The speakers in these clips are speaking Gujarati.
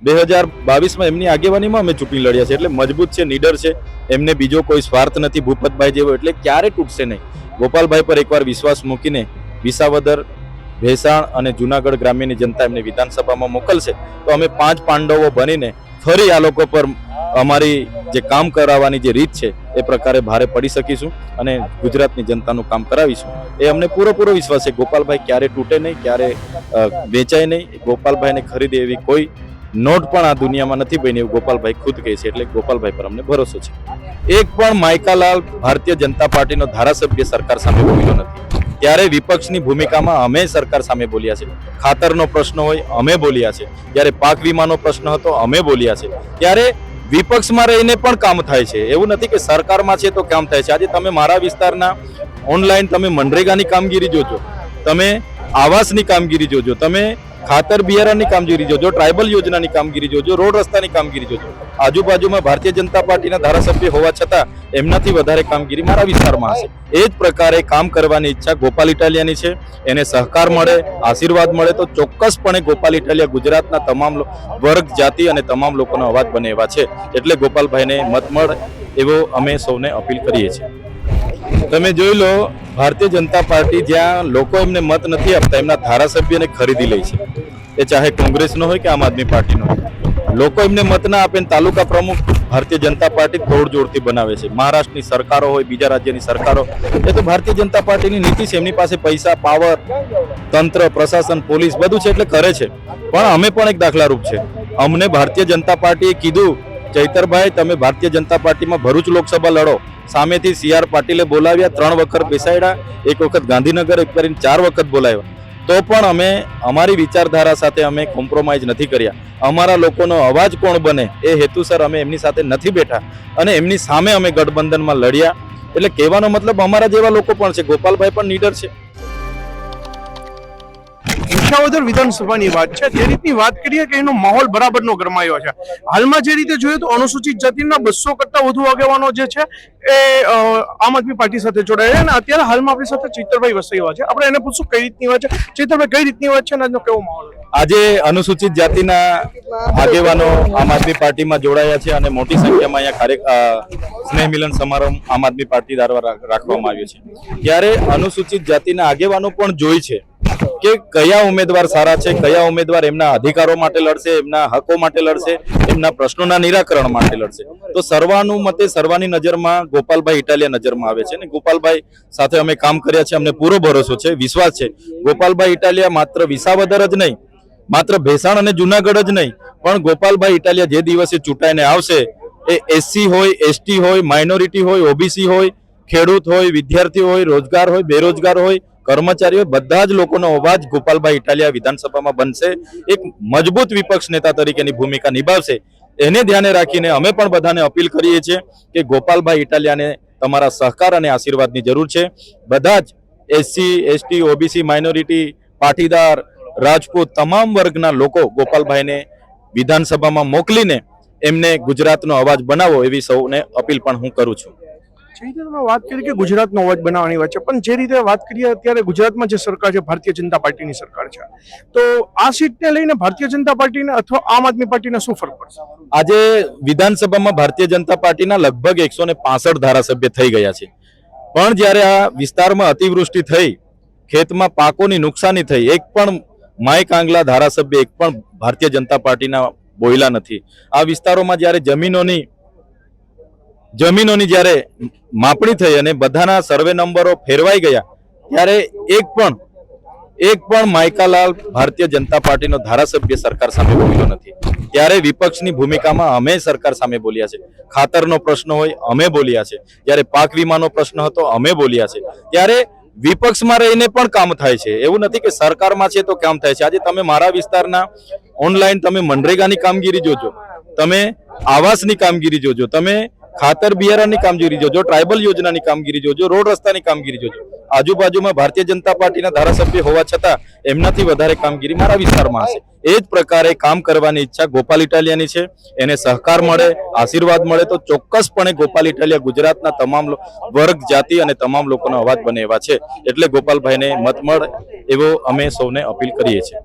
2022 એમની આગેવાનીમાં અમે ચૂંટણી લડ્યા છે, એટલે મજબૂત છે, નીડર છે, એમને બીજો કોઈ સ્વાર્થ નથી ભૂપતભાઈ જેવો, એટલે ક્યારે તૂટશે નહીં. ગોપાલભાઈ પર એકવાર વિશ્વાસ મૂકીને વિસાવદર, ભેસાણ અને જુનાગઢ ગ્રામ્યની જનતા એમને વિધાનસભામાં મોકલશે તો અમે 5 પાંડવો બનીને ફરી આ લોકો પર અમારી જે કામ કરાવવાની જે રીત છે એ પ્રકારે ભારે પડી શકીશું અને ગુજરાતની જનતાનું કામ કરાવીશું. એ અમને પૂરો વિશ્વાસ છે. ગોપાલભાઈ ક્યારે તૂટે નહીં, ક્યારે વેચાય નહીં. ગોપાલભાઈને ખરીદે એવી કોઈ નોટ પણ આ દુનિયામાં નથી બની એવું ગોપાલભાઈ ખુદ કહે છે, એટલે ગોપાલભાઈ પર અમને ભરોસો છે. એક પણ માયકાલાલ ભારતીય જનતા પાર્ટીનો ધારાસભ્ય સરકાર સામે બોલ્યો નથી. ત્યારે વિપક્ષની ભૂમિકામાં અમે સરકાર સામે બોલ્યા છે. ખાતરનો પ્રશ્ન હોય અમે બોલ્યા છે, જ્યારે પાક વીમાનો પ્રશ્ન હતો અમે બોલ્યા છે. ત્યારે વિપક્ષમાં રહીને પણ કામ થાય છે, એવું નથી કે સરકારમાં છે તો કામ થાય છે. આજે તમે મારા વિસ્તારના ઓનલાઈન તમે મનરેગાની કામગીરી જોજો, તમે આવાસની કામગીરી જોજો, તમે ખાતર બિયારણની કામગીરી જોજો, ટ્રાઇબલ યોજનાની કામગીરી જોજો, રોડ રસ્તાની કામગીરી જોજો. આજુબાજુમાં ભારતીય જનતા પાર્ટીના ધારાસભ્ય હોવા છતાં એમનાથી વધારે કામગીરી મારા વિસ્તારમાં હશે. એ જ પ્રકારે કામ કરવાની ઈચ્છા ગોપાલ ઇટાલિયાની છે. એને સહકાર મળે, આશીર્વાદ મળે તો ચોક્કસપણે ગોપાલ ઇટાલિયા ગુજરાતના તમામ વર્ગ, જાતિ અને તમામ લોકોનો અવાજ બને એવા છે. એટલે ગોપાલભાઈને મત મળે એવો અમે સૌને અપીલ કરીએ છીએ. તમે જોઈ લો, ભારતીય જનતા પાર્ટી જ્યાં લોકો એમને મત નથી આપતા, એમના ધારાસભ્યને ખરીદી લે છે. એ ચાહે કોંગ્રેસનો હોય કે આમ આદમી પાર્ટીનો હોય. લોકો એમને મત ના આપે, તાલુકા પ્રમુખ ભારતીય જનતા પાર્ટી તોડજોડથી બનાવે છે. મહારાષ્ટ્રની સરકારો હોય, બીજા રાજ્યની સરકારો, એ તો ભારતીય જનતા પાર્ટીની નીતિ છે. એમની પાસે પૈસા, પાવર, તંત્ર, પ્રશાસન, પોલીસ બધું છે એટલે કરે છે. પણ અમે પણ એક દાખલારૂપ છે. અમને ભારતીય જનતા પાર્ટીએ કીધું, ચૈતરભાઈ તમે ભારતીય જનતા પાર્ટીમાં ભરૂચ લોકસભા લડો. સામેથી CR પાટીલે બોલાવ્યા, 3 વખત બેસાડ્યા, 1 વખત ગાંધીનગર, એક કરીને 4 વખત બોલાવ્યા. તો પણ અમે અમારી વિચારધારા સાથે અમે કોમ્પ્રોમાઇઝ નથી કર્યા. અમારા લોકોનો અવાજ કોણ બને એ હેતુસર અમે એમની સાથે નથી બેઠા અને એમની સામે અમે ગઠબંધનમાં લડ્યા. એટલે કહેવાનો મતલબ અમારા જેવા લોકો પણ છે. ગોપાલભાઈ પણ નીડર છે. વિસાવદર વિધાનસભાની વાત છે, જે રીતની વાત કરીએ કે એનો માહોલ બરાબરનો ગરમાયો છે. હાલમાં જે રીતે જોઈએ તો અનુસૂચિત જાતિના 200 કરતા વધુ આગેવાનો જે છે એ આમ આદમી પાર્ટી સાથે જોડાયા છે અને અત્યારે હાલમાં આપણી સાથે ચૈતરભાઈ વસાવા છે. આપણે એને પૂછશું કઈ રીતની વાત છે. ચૈતરભાઈ, કઈ રીતની વાત છે અને આજનો કેવો માહોલ? આજે અનુસૂચિત જાતિના આગેવાનો આમ આદમી પાર્ટીમાં જોડાયા છે અને મોટી સંખ્યામાં અહીંયા સ્નેહ મિલન સમારંભ આમ આદમી પાર્ટી દ્વારા રાખવામાં આવ્યો છે. ત્યારે અનુસૂચિત જાતિના આગેવાનો પણ જોઈ છે કે કયા ઉમેદવાર સારા છે, કયા ઉમેદવાર એમના અધિકારો માટે લડશે, એમના હકો માટે લડશે, એમના પ્રશ્નોના નિરાકરણ માટે લડશે. તો સર્વાનુમતે સર્વાની નજરમાં ગોપાલભાઈ ઇટાલિયા નજરમાં આવે છે અને ગોપાલભાઈ સાથે અમે કામ કર્યા છે. અમને પૂરો ભરોસો છે, વિશ્વાસ છે. ગોપાલભાઈ ઇટાલિયા માત્ર વિસાવદર જ નહીં, માત્ર ભેસાણ અને જુનાગઢ જ નહીં, પણ ગોપાલભાઈ ઇટાલિયા જે દિવસે ચૂંટાઈને આવશે એ SC હોય, ST હોય, માઇનોરિટી હોય, OBC હોય, ખેડૂત હોય, વિદ્યાર્થી હોય, રોજગાર હોય, બેરોજગાર હોય, કર્મચારીઓ, બધા જ લોકોનો અવાજ ગોપાલભાઈ ઇટાલિયા વિધાનસભામાં બનશે. એક મજબૂત વિપક્ષ નેતા તરીકેની ભૂમિકા નિભાવશે. એને ધ્યાને રાખીને અમે પણ બધાને અપીલ કરીએ છીએ કે ગોપાલભાઈ ઇટાલિયાને તમારા સહકાર અને આશીર્વાદની જરૂર છે. બધા જ SC, ST, OBC, minority, Patidar, Rajput તમામ વર્ગના લોકો ગોપાલભાઈને વિધાનસભામાં મોકલીને એમને ગુજરાતનો અવાજ બનાવો એવી સૌને અપીલ પણ હું કરું છું. તમે વાત કરી કે ગુજરાતનો અવાજ બનાવવાની વાત છે, પણ જે રીતે વાત કરીએ અત્યારે ગુજરાતમાં જે સરકાર છે ભારતીય જનતા પાર્ટીની સરકાર છે, તો આ સીટને લઈને ભારતીય જનતા પાર્ટીને અથવા આમ આદમી પાર્ટીને શું ફરક પડશે? આજે વિધાનસભામાં ભારતીય જનતા પાર્ટીના લગભગ 165 ધારાસભ્ય થઈ ગયા છે. પણ જ્યારે આ વિસ્તારમાં અતિવૃષ્ટિ થઈ, ખેતમાં પાકોની નુકસાની થઈ, એક પણ માય કાંગલા ધારાસભ્ય એક પણ ભારતીય જનતા પાર્ટીના બોયલા નથી. આ વિસ્તારોમાં જ્યારે જમીનોની જ્યારે માપણી થઈ અને બધાના સર્વે નંબરો ફેરવાઈ ગયા, ત્યારે એક પણ માયકાલાલ ભારતીય જનતા પાર્ટીનો ધારાસભ્ય સરકાર સામે બોલ્યો નથી. ત્યારે વિપક્ષની ભૂમિકામાં અમે સરકાર સામે બોલ્યા છે. ખાતરનો પ્રશ્ન હોય અમે બોલ્યા છે, જ્યારે પાક વીમાનો પ્રશ્ન હતો અમે બોલ્યા છે. ત્યારે વિપક્ષમાં રહીને પણ કામ થાય છે, એવું નથી કે સરકારમાં છે તો કામ થાય છે. આજે તમે મારા વિસ્તારના ઓનલાઈન તમે મનરેગાની કામગીરી જોજો, તમે આવાસની કામગીરી જોજો, તમે ખાતર બિયારણની કામગીરી જોજો, ટ્રાઇબલ યોજનાની કામગીરી જોજો, રોડ રસ્તાની કામગીરી જોજો. આજુબાજુમાં ભારતીય જનતા પાર્ટીના ધારાસભ્ય હોવા છતાં એમનાથી વધારે કામગીરી મારા વિસ્તારમાં હશે. એ જ પ્રકારે કામ કરવાની ઈચ્છા ગોપાલ ઇટાલિયાની છે. એને સહકાર મળે, આશીર્વાદ મળે તો ચોક્કસપણે ગોપાલ ઇટાલિયા ગુજરાતના તમામ વર્ગ, જાતિ અને તમામ લોકોનો અવાજ બને એવા છે. એટલે ગોપાલભાઈને મત મળે એવો અમે સૌને અપીલ કરીએ છીએ.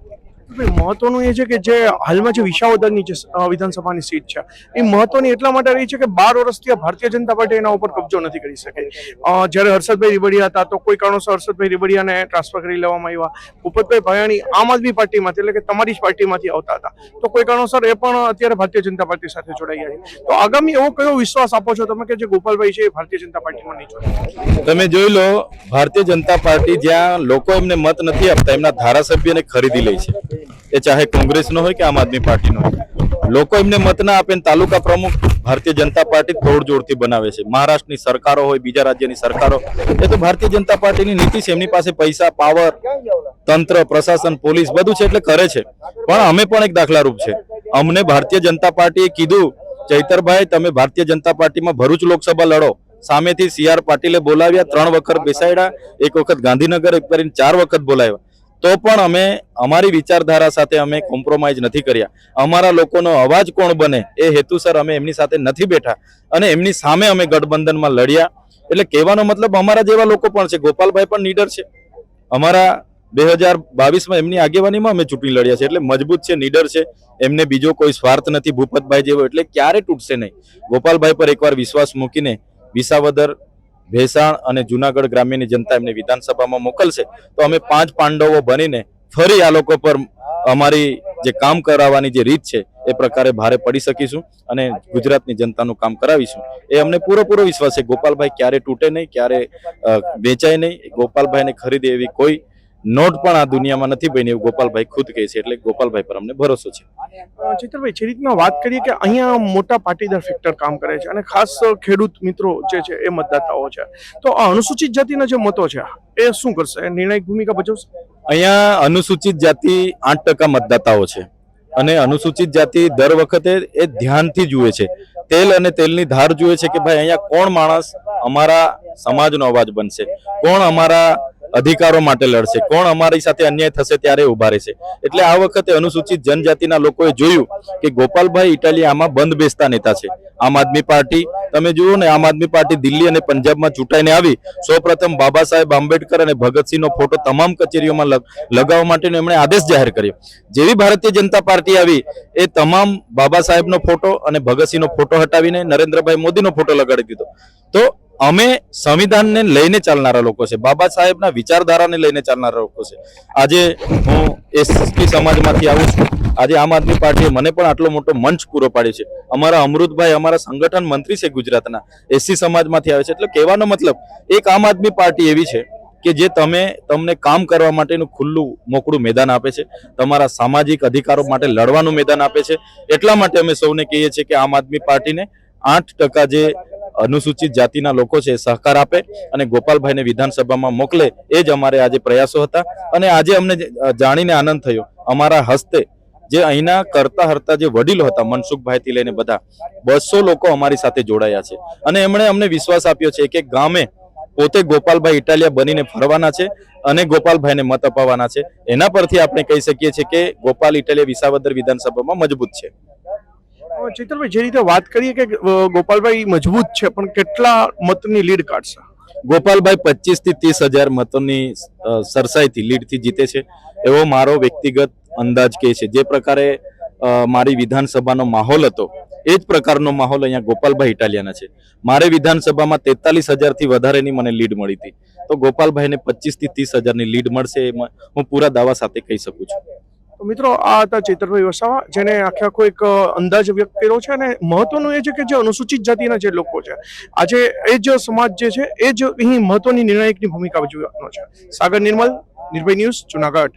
મહત્વનું એ છે કે જે હાલમાં જે વિસાવદરની જે વિધાનસભાની સીટ છે એ મહત્વની એટલા માટે રહી છે કે 12 વર્ષથી આ ભારતીય જનતા પાર્ટી એના ઉપર કબજો નથી કરી શકી. જ્યારે હર્ષદભાઈ રીબડિયા હતા તો કોઈ કારણોસર હર્ષદભાઈ રીબડિયાને ટ્રાન્સફર કરી લેવામાં આવ્યા. ભૂપતભાઈ ભાયાણી આમ આદમી પાર્ટીમાંથી એટલે કે તમારી જ પાર્ટીમાંથી આવતા હતા તો કોઈ કારણોસર એ પણ અત્યારે ભારતીય જનતા પાર્ટી સાથે જોડાયા છે. તો આગામી એવો કયો વિશ્વાસ આપો છો તમે કે જે ગોપાલભાઈ છે એ ભારતીય જનતા પાર્ટીમાં નહીં જોડાય? તમે જોઈ લો, ભારતીય જનતા પાર્ટી જ્યાં લોકો એમને મત નથી આપતા એમના ધારાસભ્યને ખરીદી લે છે. એ ચાહે કોંગ્રેસનો હોય કે આમ આદમી પાર્ટીનો હોય. લોકો એમને મત ના આપે, તાલુકા પ્રમુખ ભારતીય જનતા પાર્ટી તોડજોડથી બનાવે છે. મહારાષ્ટ્રની સરકારો હોય, બીજા રાજ્યની સરકારો, એ તો ભારતીય જનતા પાર્ટીની નીતિ છે. એમની પાસે પૈસા, પાવર, તંત્ર, પ્રશાસન, પોલીસ બધું છે એટલે કરે છે. પણ અમે પણ એક દાખલારૂપ છે. અમને ભારતીય જનતા પાર્ટીએ કીધું, ચૈતરભાઈ તમે ભારતીય જનતા પાર્ટીમાં ભરૂચ લોકસભા લડો. સામેથી CR પાટીલે બોલાવ્યા, 3 વખત બેસાડ્યા, એક વખત ગાંધીનગર, એક કરીને 4 વખત બોલાવ્યા. તો પણ અમે અમારી વિચારધારા સાથે અમે કોમ્પ્રોમાઇઝ નથી કર્યા. અમારા લોકોનો અવાજ કોણ બને એ હેતુસર અમે એમની સાથે નથી બેઠા અને એમની સામે અમે ગઠબંધનમાં લડ્યા. એટલે કહેવાનો મતલબ અમારા જેવા લોકો પણ છે. ગોપાલભાઈ પણ નીડર છે. અમારા 2022માં એમની આગેવાનીમાં અમે ચૂંટણી લડ્યા છે. એટલે મજબૂત છે, નીડર છે. એમને બીજો કોઈ સ્વાર્થ નથી ભૂપતભાઈ જેવો. એટલે ક્યારે તૂટશે નહીં. ગોપાલભાઈ પર એકવાર વિશ્વાસ મૂકીને વિસાવદર, ભેસાણ અને જુનાગઢ ગ્રામ્યની જનતા એમને વિધાનસભામાં મોકલશે તો અમે 5 પાંડવો બનીને ફરી આ લોકો પર અમારી જે કામ કરાવવાની જે રીત છે એ પ્રકારે ભારે પડી શકીશું અને ગુજરાતની જનતાનું કામ કરાવીશું. એ અમને પૂરેપૂરો વિશ્વાસ છે. ગોપાલભાઈ ક્યારે તૂટે નહીં, ક્યારે વેચાય નહીં. ગોપાલભાઈને ખરીદે એવી કોઈ નોટ પણ આ દુનિયામાં નથી બની એવું ગોપાલભાઈ ખુદ કહે છે. એટલે ગોપાલભાઈ પર અમને ભરોસો છે. ચિત્રભાઈ, જે રીતના વાત કરીએ કે અહીંયા મોટા પાટીદાર ફેક્ટર કામ કરે છે અને ખાસ ખેડૂત મિત્રો જે છે એ મતદાતાઓ છે, તો આ અનુસૂચિત જાતિના જે મતો છે એ શું કરશે? એ નિર્ણાયક ભૂમિકા ભજવશે? અહીંયા અનુસૂચિત જાતિ 8% મતદાતાઓ છે અને અનુસૂચિત જાતિ દર વખતે એ ધ્યાનથી જુએ છે. તેલ અને તેલની ધાર જુએ છે કે ભાઈ અહીંયા કોણ માણસ અમારા સમાજનો અવાજ બનશે, કોણ અમારા અધિકારો માટે લડશે, કોણ અમારી સાથે અન્યાય થશે ત્યારે ઉભા રહેશે. એટલે આ વખતે અનુસૂચિત જનજાતિના લોકોએ જોયું કે ગોપાલભાઈ ઇટાલિયા આમાં બંધ બેસતા નેતા છે. આમ આદમી પાર્ટી તમે જુઓ ને, આમ આદમી પાર્ટી દિલ્હી અને પંજાબમાં ચૂંટાઈને આવી, સૌપ્રથમ બાબા સાહેબ આંબેડકર અને ભગતસિંહનો ફોટો તમામ કચેરીઓમાં લગાવવા માટેનો એમણે આદેશ જાહેર કર્યો. જેવી ભારતીય જનતા પાર્ટી આવી એ તમામ બાબા સાહેબનો ફોટો અને ભગતસિંહનો ફોટો હટાવીને નરેન્દ્રભાઈ મોદીનો ફોટો લગાડી દીધો. તો અમે સંવિધાનને લઈને ચાલનારા લોકો છે, બાબા સાહેબના વિચારધારાને લઈને ચાલનારા લોકો છે. આજે હું એસટી સમાજમાંથી આવું છું. આજે આમ આદમી પાર્ટીએ મને પણ આટલો મોટો મંચ પૂરો પાડ્યો છે. અમારા અમૃતભાઈ અમારા સંગઠન મંત્રી છે ગુજરાતના, એસસી સમાજમાંથી આવે છે. એટલે કહેવાનો મતલબ એક આમ આદમી પાર્ટી એવી છે કે જે તમને કામ કરવા માટેનું ખુલ્લું મોકળું મેદાન આપે છે, તમારા સામાજિક અધિકારો માટે લડવાનું મેદાન આપે છે. એટલા માટે અમે સૌને કહીએ છીએ કે આમ આદમી પાર્ટીને 8% જે અનુસૂચિત જાતિના લોકો છે સહકાર આપે અને ગોપાલભાઈને વિધાનસભામાં મોકલે. એ જ અમારે આજે પ્રયાસો હતા અને આજે અમને જાણીને આનંદ થયો. અમારા હસ્તે જે અહીંના કરતા હરતા જે વડીલો હતા, મનસુખભાઈથી લઈને બધા 200 લોકો અમારી સાથે જોડાયા છે અને એમણે અમને વિશ્વાસ આપ્યો છે કે ગામે પોતે ગોપાલભાઈ ઇટાલિયા બનીને ફરવાના છે અને ગોપાલભાઈને મત અપાવવાના છે. એના પરથી આપણે કહી શકીએ છીએ કે ગોપાલ ઇટાલિયા વિસાવદર વિધાનસભામાં મજબૂત છે. ચૈતરભાઈ, જે રીતે વાત કરીએ કે ગોપાલભાઈ મજબૂત છે, પણ કેટલા મતની લીડ કાઢશે? ગોપાલભાઈ 25 થી 30 હજાર મતોની સરસાઈથી લીડથી જીતે છે એવો મારો વ્યક્તિગત અંદાજ કહે છે. જે પ્રકારે મારી વિધાનસભાનો માહોલ હતો એ જ પ્રકારનો માહોલ અહીંયા ગોપાલભાઈ ઇટાલિયાના છે. મારે વિધાનસભામાં 43,000થી વધારેની મને લીડ મળી હતી. તો ગોપાલભાઈને 25 થી 30 હજારની લીડ મળશે એ હું પૂરા દાવા સાથે કહી શકું છું. તો મિત્રો, આ હતા ચૈતરભાઈ વસાવા, જેને આખો એક અંદાજ વ્યક્ત કર્યો છે. અને મહત્વનું એ છે કે જે અનુસૂચિત જાતિના જે લોકો છે, આજે એ જ સમાજ જે છે એ જ અહીં મહત્વની નિર્ણાયકની ભૂમિકા ભજવવાનો છે. સાગર નિર્મલ, નિર્ભય ન્યૂઝ, જુનાગઢ.